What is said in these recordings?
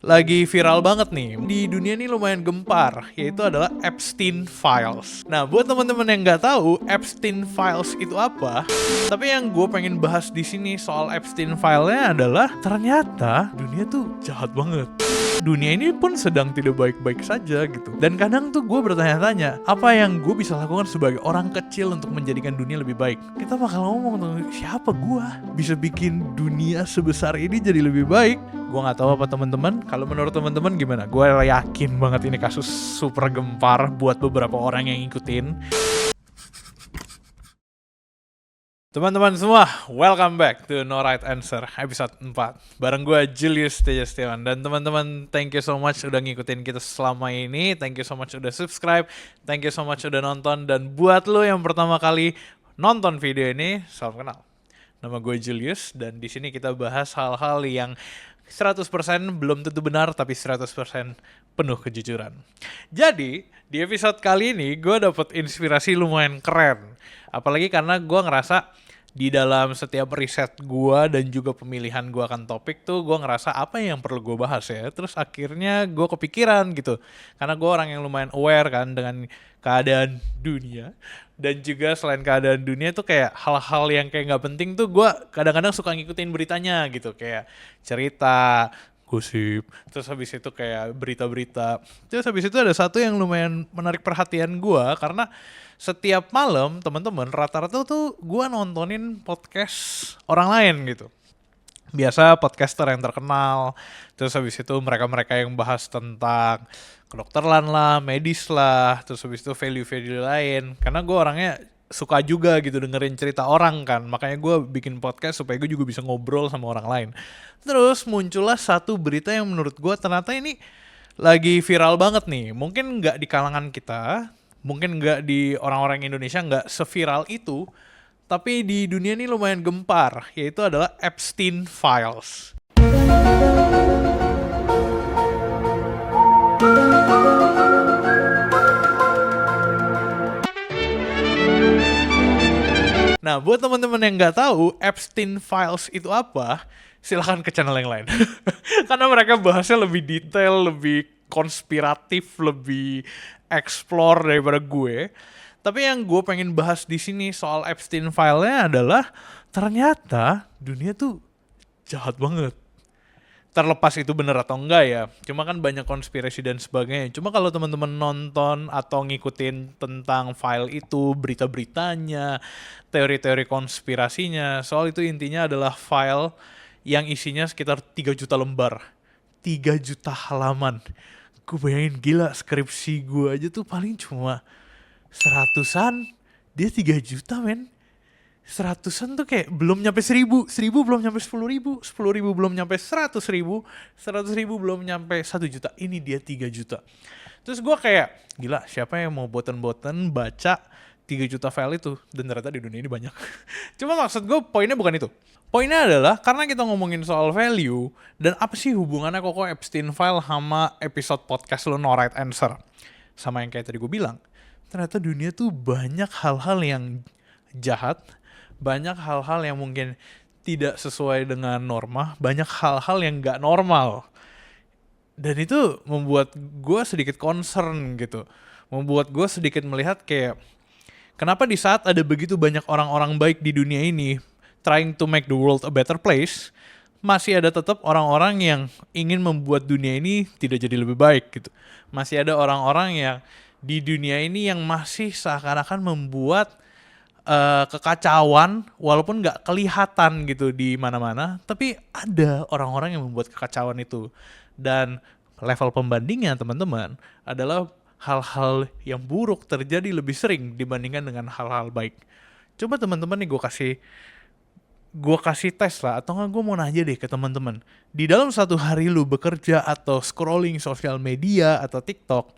lagi viral banget nih di dunia ini, lumayan gempar, yaitu adalah Epstein Files. Nah, buat teman-teman yang nggak tahu Epstein Files itu apa, tapi yang gue pengen bahas di sini soal Epstein File-nya adalah ternyata dunia tuh jahat banget. Dunia ini pun sedang tidak baik-baik saja gitu. Dan kadang tuh gue bertanya-tanya, apa yang gue bisa lakukan sebagai orang kecil untuk menjadikan dunia lebih baik? Kita bakal ngomong tentang siapa gue bisa bikin dunia sebesar ini jadi lebih baik. Gue gak tahu apa teman-teman. Kalau menurut teman-teman gimana? Gue yakin banget ini kasus super gempar buat beberapa orang yang ngikutin. Teman-teman semua, welcome back to No Right Answer episode 4 bareng gue Julius Teja Setiawan. Dan teman-teman, thank you so much udah ngikutin kita selama ini. Thank you so much udah subscribe. Thank you so much udah nonton. Dan buat lo yang pertama kali nonton video ini, salam kenal. Nama gue Julius dan di sini kita bahas hal-hal yang 100% belum tentu benar tapi 100% penuh kejujuran. Jadi di episode kali ini gue dapet inspirasi lumayan keren. Apalagi karena gue ngerasa di dalam setiap riset gue dan juga pemilihan gue akan topik tuh gue ngerasa apa yang perlu gue bahas ya. Terus akhirnya gue kepikiran gitu. Karena gue orang yang lumayan aware kan dengan keadaan dunia. Dan juga selain keadaan dunia tuh kayak hal-hal yang kayak gak penting tuh gue kadang-kadang suka ngikutin beritanya gitu. Kayak cerita, gosip, terus habis itu kayak berita-berita. Terus habis itu ada satu yang lumayan menarik perhatian gue karena setiap malam teman-teman rata-rata tuh gue nontonin podcast orang lain gitu. Biasa podcaster yang terkenal, terus habis itu mereka-mereka yang bahas tentang kedokteran lah, medis lah, terus habis itu value-value lain. Karena gue orangnya suka juga gitu dengerin cerita orang kan, makanya gue bikin podcast supaya gue juga bisa ngobrol sama orang lain. Terus muncullah satu berita yang menurut gue ternyata ini lagi viral banget nih. Mungkin nggak di kalangan kita, mungkin nggak di orang-orang Indonesia nggak seviral itu, tapi di dunia ini lumayan gempar, yaitu adalah Epstein Files. Nah, buat teman-teman yang nggak tahu Epstein Files itu apa, silahkan ke channel yang lain. Karena mereka bahasnya lebih detail, lebih konspiratif, lebih explore daripada gue. Tapi yang gue pengen bahas di sini soal Epstein File-nya adalah ternyata dunia tuh jahat banget. Terlepas itu bener atau enggak ya, cuma kan banyak konspirasi dan sebagainya. Cuma kalau teman-teman nonton atau ngikutin tentang file itu, berita-beritanya, teori-teori konspirasinya, soal itu intinya adalah file yang isinya sekitar 3 juta lembar, 3 juta halaman. Gue bayangin gila, skripsi gue aja tuh paling cuma seratusan, dia 3 juta men. Seratusan tuh kayak belum nyampe 1000, 1000 belum nyampe 10.000, 10.000 belum nyampe 100.000, 100.000 belum nyampe 1 juta, ini dia 3 juta. Terus gue kayak, gila siapa yang mau boten-boten baca 3 juta file itu, dan ternyata di dunia ini banyak. Cuma maksud gue poinnya bukan itu. Poinnya adalah karena kita ngomongin soal value, dan apa sih hubungannya kok Epstein File sama episode podcast lo No Right Answer. Sama yang kayak tadi gue bilang, ternyata dunia tuh banyak hal-hal yang jahat, banyak hal-hal yang mungkin tidak sesuai dengan norma, banyak hal-hal yang gak normal. Dan itu membuat gue sedikit concern gitu. Membuat gue sedikit melihat kayak, kenapa di saat ada begitu banyak orang-orang baik di dunia ini, trying to make the world a better place, masih ada tetap orang-orang yang ingin membuat dunia ini tidak jadi lebih baik gitu. Masih ada orang-orang yang di dunia ini yang masih seakan-akan membuat kekacauan walaupun nggak kelihatan gitu di mana-mana, tapi ada orang-orang yang membuat kekacauan itu. Dan level pembandingnya teman-teman adalah hal-hal yang buruk terjadi lebih sering dibandingkan dengan hal-hal baik. Coba teman-teman nih gue kasih tes lah, atau nggak gue mau nanya deh ke teman-teman, di dalam satu hari lu bekerja atau scrolling sosial media atau TikTok,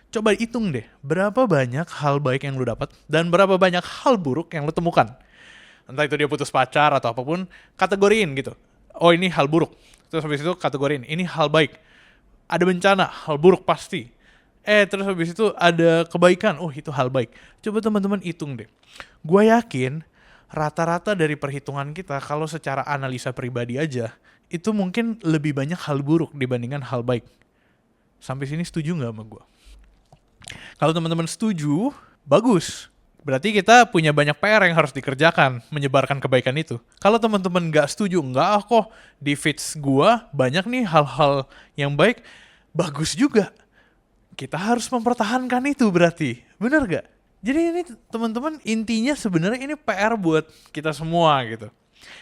coba hitung deh, berapa banyak hal baik yang lu dapat dan berapa banyak hal buruk yang lu temukan. Entah itu dia putus pacar atau apapun, kategoriin gitu. Oh ini hal buruk. Terus habis itu kategoriin, ini hal baik. Ada bencana, hal buruk pasti. Terus habis itu ada kebaikan, oh itu hal baik. Coba teman-teman hitung deh. Gue yakin rata-rata dari perhitungan kita, kalau secara analisa pribadi aja, itu mungkin lebih banyak hal buruk dibandingkan hal baik. Sampai sini setuju nggak sama gue? Kalau teman-teman setuju, bagus. Berarti kita punya banyak PR yang harus dikerjakan, menyebarkan kebaikan itu. Kalau teman-teman nggak setuju, nggak kok, di feeds gue banyak nih hal-hal yang baik, bagus juga. Kita harus mempertahankan itu berarti. Bener gak? Jadi ini teman-teman intinya sebenarnya ini PR buat kita semua gitu.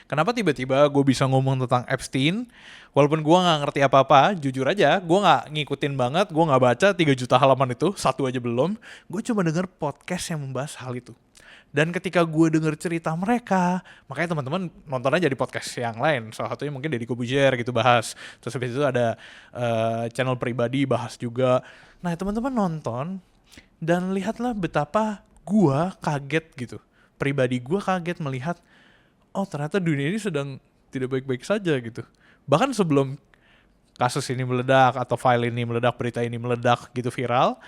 Kenapa tiba-tiba gue bisa ngomong tentang Epstein, walaupun gue gak ngerti apa-apa, jujur aja, gue gak ngikutin banget, gue gak baca 3 juta halaman itu, satu aja belum, gue cuma denger podcast yang membahas hal itu. Dan ketika gue denger cerita mereka, makanya teman-teman nonton aja di podcast yang lain, salah satunya mungkin Deddy Corbuzier gitu bahas, terus habis itu ada channel pribadi bahas juga. Nah teman-teman nonton, dan lihatlah betapa gue kaget gitu, pribadi gue kaget melihat, oh ternyata dunia ini sedang tidak baik-baik saja gitu. Bahkan sebelum kasus ini meledak atau file ini meledak, berita ini meledak gitu viral,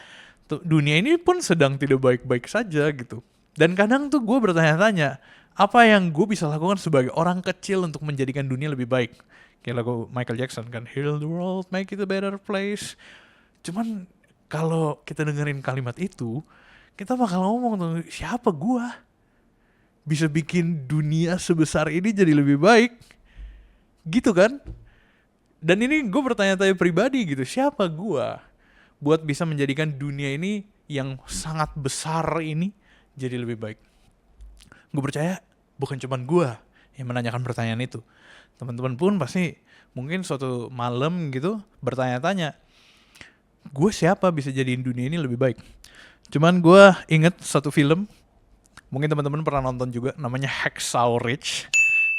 dunia ini pun sedang tidak baik-baik saja gitu. Dan kadang tuh gue bertanya-tanya, apa yang gue bisa lakukan sebagai orang kecil untuk menjadikan dunia lebih baik? Kayak lagu Michael Jackson kan, Heal the world, make it a better place. Cuman kalau kita dengerin kalimat itu, kita bakal ngomong tuh, siapa gue? Bisa bikin dunia sebesar ini jadi lebih baik gitu kan. Dan ini gue bertanya-tanya pribadi gitu, siapa gue buat bisa menjadikan dunia ini yang sangat besar ini jadi lebih baik. Gue percaya bukan cuma gue yang menanyakan pertanyaan itu, teman-teman pun pasti mungkin suatu malam gitu bertanya-tanya, gue siapa bisa jadiin dunia ini lebih baik. Cuman gue inget satu film, mungkin teman-teman pernah nonton juga, namanya Hacksaw Ridge.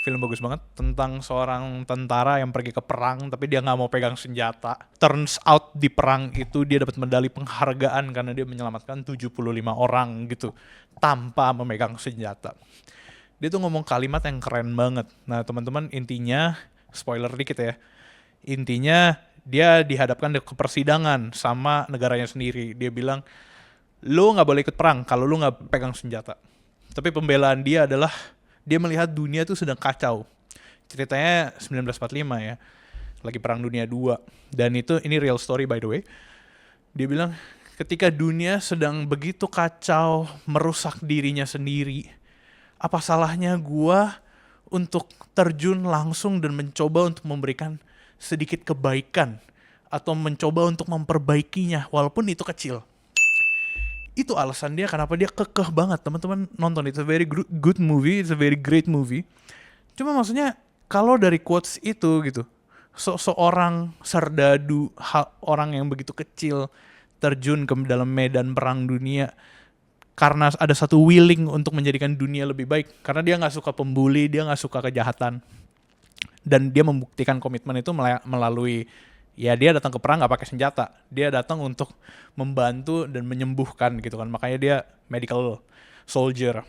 Film bagus banget tentang seorang tentara yang pergi ke perang tapi dia nggak mau pegang senjata. Turns out di perang itu dia dapat medali penghargaan karena dia menyelamatkan 75 orang gitu tanpa memegang senjata. Dia tuh ngomong kalimat yang keren banget. Nah teman-teman, intinya spoiler dikit ya. Intinya dia dihadapkan ke persidangan sama negaranya sendiri. Dia bilang, lo nggak boleh ikut perang kalau lo nggak pegang senjata. Tapi pembelaan dia adalah dia melihat dunia tuh sedang kacau. Ceritanya 1945 ya, lagi perang dunia 2. Dan ini real story by the way. Dia bilang ketika dunia sedang begitu kacau, merusak dirinya sendiri, apa salahnya gua untuk terjun langsung dan mencoba untuk memberikan sedikit kebaikan atau mencoba untuk memperbaikinya walaupun itu kecil. Itu alasan dia kenapa dia kekeh banget. Teman-teman nonton, it's a very good movie, it's a very great movie. Cuma maksudnya kalau dari quotes itu gitu, seorang serdadu, orang yang begitu kecil terjun ke dalam medan perang dunia karena ada satu willing untuk menjadikan dunia lebih baik, karena dia nggak suka pembuli, dia nggak suka kejahatan, dan dia membuktikan komitmen itu melalui ya dia datang ke perang gak pakai senjata. Dia datang untuk membantu dan menyembuhkan gitu kan. Makanya dia medical soldier.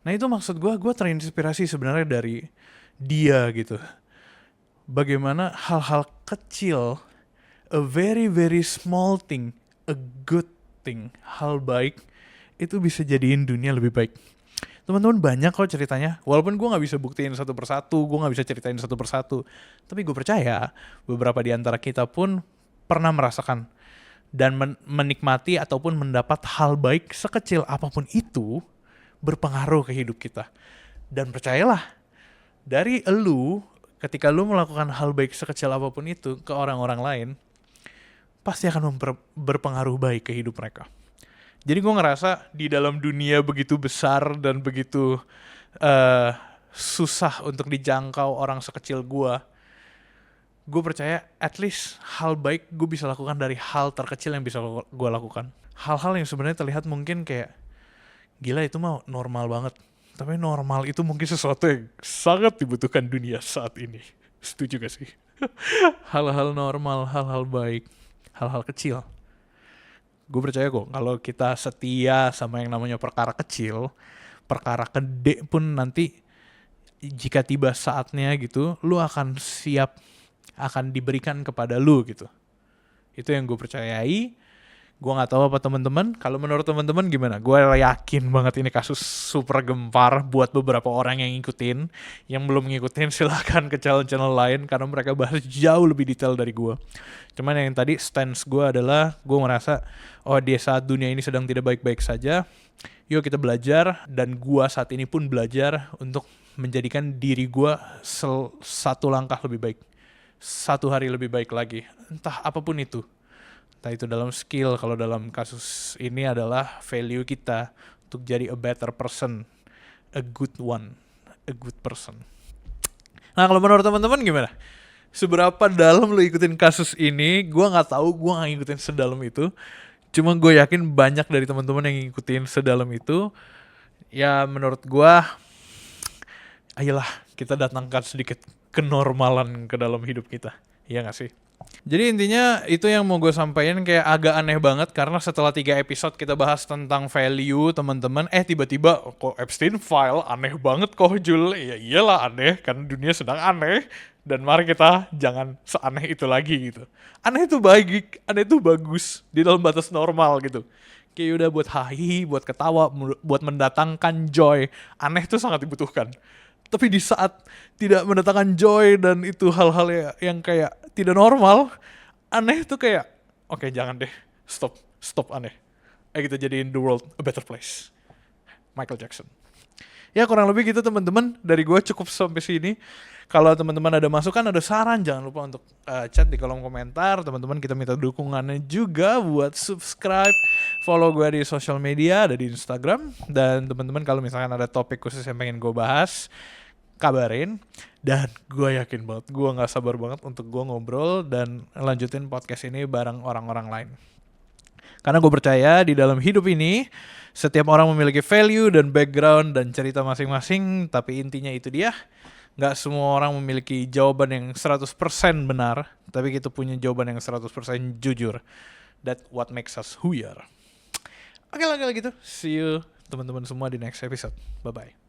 Nah itu maksud gue terinspirasi sebenarnya dari dia gitu. Bagaimana hal-hal kecil, a very very small thing, a good thing, hal baik, itu bisa jadiin dunia lebih baik. Teman-teman banyak kok ceritanya, walaupun gue gak bisa buktiin satu persatu, gue gak bisa ceritain satu persatu, tapi gue percaya beberapa di antara kita pun pernah merasakan dan menikmati ataupun mendapat hal baik sekecil apapun itu berpengaruh ke hidup kita. Dan percayalah, dari elu, ketika lu melakukan hal baik sekecil apapun itu ke orang-orang lain, pasti akan berpengaruh baik ke hidup mereka. Jadi gue ngerasa di dalam dunia begitu besar dan begitu susah untuk dijangkau orang sekecil gue percaya at least hal baik gue bisa lakukan dari hal terkecil yang bisa gue lakukan. Hal-hal yang sebenarnya terlihat mungkin kayak, gila itu mah normal banget. Tapi normal itu mungkin sesuatu yang sangat dibutuhkan dunia saat ini. Setuju gak sih? Hal-hal normal, hal-hal baik, hal-hal kecil. Gue percaya kok kalau kita setia sama yang namanya perkara kecil, perkara gede pun nanti jika tiba saatnya gitu, lu akan siap, akan diberikan kepada lu gitu. Itu yang gue percayai. Gue nggak tahu apa teman-teman. Kalau menurut teman-teman gimana? Gue yakin banget ini kasus super gempar buat beberapa orang yang ngikutin. Yang belum ngikutin silahkan ke channel-channel lain karena mereka bahas jauh lebih detail dari gue. Cuman yang tadi stance gue adalah gue merasa oh di saat dunia ini sedang tidak baik-baik saja, yuk kita belajar, dan gue saat ini pun belajar untuk menjadikan diri gue satu langkah lebih baik, satu hari lebih baik lagi, entah apapun itu. Entah itu dalam skill, kalau dalam kasus ini adalah value kita untuk jadi a better person, a good one, a good person. Nah kalau menurut teman-teman gimana? Seberapa dalam lo ikutin kasus ini? Gue nggak tahu, gue nggak ngikutin sedalam itu. Cuma gue yakin banyak dari teman-teman yang ngikutin sedalam itu. Ya menurut gue, ayolah kita datangkan sedikit kenormalan ke dalam hidup kita. Iya gak sih? Jadi intinya itu yang mau gue sampaikan, kayak agak aneh banget karena setelah 3 episode kita bahas tentang value teman-teman, tiba-tiba kok Epstein file aneh banget kok Jul. Ya iyalah aneh, karena dunia sedang aneh, dan mari kita jangan seaneh itu lagi gitu. Aneh itu baik, aneh itu bagus di dalam batas normal gitu. Kayak udah buat hahi, buat ketawa, buat mendatangkan joy. Aneh itu sangat dibutuhkan. Tapi di saat tidak mendatangkan joy dan itu hal-hal yang kayak tidak normal, aneh itu kayak, oke, jangan deh, stop aneh. Ayo kita jadiin the world a better place. Michael Jackson. Ya kurang lebih gitu teman-teman, dari gue cukup sampai sini. Kalau teman-teman ada masukan, ada saran, jangan lupa untuk chat di kolom komentar. Teman-teman kita minta dukungannya juga buat subscribe, follow gue di social media, ada di Instagram. Dan teman-teman kalau misalkan ada topik khusus yang pengen gue bahas, kabarin. Dan gue yakin banget, gue gak sabar banget untuk gue ngobrol dan lanjutin podcast ini bareng orang-orang lain. Karena gue percaya di dalam hidup ini setiap orang memiliki value dan background dan cerita masing-masing. Tapi intinya itu dia, gak semua orang memiliki jawaban yang 100% benar, tapi kita punya jawaban yang 100% jujur. That's what makes us who we are. Oke lah kalau gitu, see you teman-teman semua di next episode. Bye-bye.